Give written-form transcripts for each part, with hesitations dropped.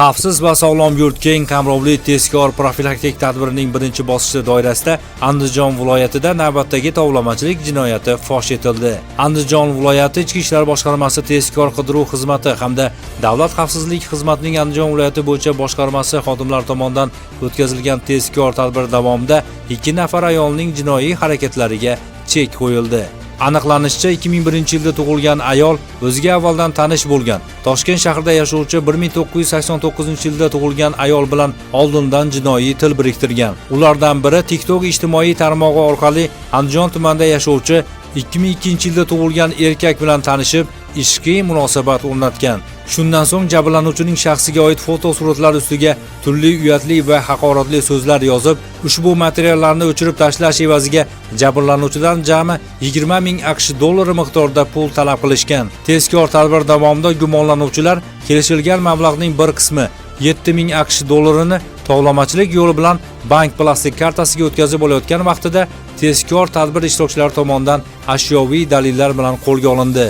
Xavfsiz va sog'lom yurt keng qamrovli tezkor profilaktik tadbirining birinchi bosqichi doirasida Andijon viloyatida navbatdagi tovlamachilik jinoyati fosh etildi. Andijon viloyati Ichki ishlar boshqarmasi tezkor qidiruv xizmati hamda Davlat xavfsizlik xizmatining Andijon viloyati bo'yicha boshqarmasi xodimlari tomonidan o'tkazilgan tezkor tadbir davomida 2 nafar ayolning jinoiy harakatlariga chek qo'yildi. Aniqlanishicha, 2001-yilda tug'ilgan ayol o'ziga avvaldan tanish bo'lgan. Toshkent shahrida yashovchi 1989-yilda tug'ilgan ayol bilan oldindan jinoiy til biriktirgan. Ulardan biri TikTok ijtimoiy tarmog'i orqali Andijon tumanida yashovchi 2002-yilda tug'ilgan erkak bilan tanishib, ishqiy munosabat o'rnatgan. Shundan so'ng jabrlanuvchining shaxsiga oid fotosuratlar ustiga turli uyatli va haqoratli so'zlar yozib, ushbu materiallarni o'chirib tashlash evaziga jabrlanuvchidan jami 20 ming AQSh dollari miqdorida pul talab qilishgan. Tezkor tadbir davomida gumonlanuvchilar kelishilgan mablag'ning bir qismi 7 ming AQSh dollarini tovlamachilik yo'li bilan bank plastik kartasiga o'tkazib olayotgan vaqtida tezkor tadbir ishtirokchilari tomonidan ashyoviy dalillar bilan qo'lga olindi.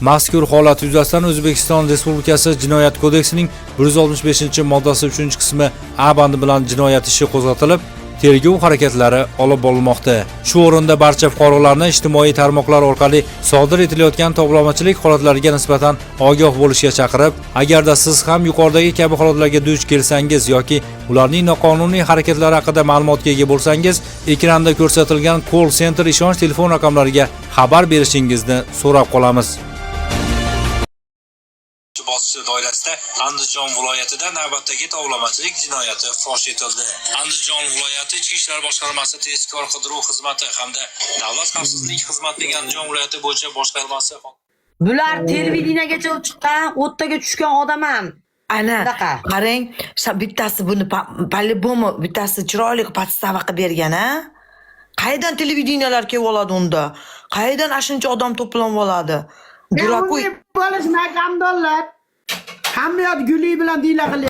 Mazkur holat yuzasidan O'zbekiston Respublikasi Jinoyat kodeksining 165-moddasi 3-qismi A bandi bilan jinoyat ishi qo'zg'atilib, tergov harakatlari olib borilmoqda. Shu o'rinda barcha fuqarolarni ijtimoiy tarmoqlar orqali sodir etilayotgan tovlamachilik holatlariga nisbatan ogoh bo'lishga chaqirib, agarda siz ham yuqoridagi kabi holatlarga duch kelsangiz yoki ularning noqonuniy harakatlari haqida ma'lumotga ega bo'lsangiz, ekranda ko'rsatilgan call center ishonch telefon raqamlariga xabar berishingizni so'rab qolamiz. Bosqichi doirasida Andijon viloyatida navbatdagi tovlamachilik jinoyati fosh etildi. Andijon viloyati Ichki ishlar boshqarmasi tezkor qidiruv xizmati hamda Davlat xavfsizlik xizmatining Andijon viloyati bo'yicha boshqarmasi. Bular televideniyagacha chiqqan, o'rtaga tushgan odam ham. Ana, qarang, bittasi buni по-любому bittasi chiroyli podstava qilib bergan, a? Qaydan televideniyalar kelib oladi unda? Qaydan ashuncha odam to'planib oladi? Bo'lish makamdorlar. Hamma guli bilan diyla qilyapti.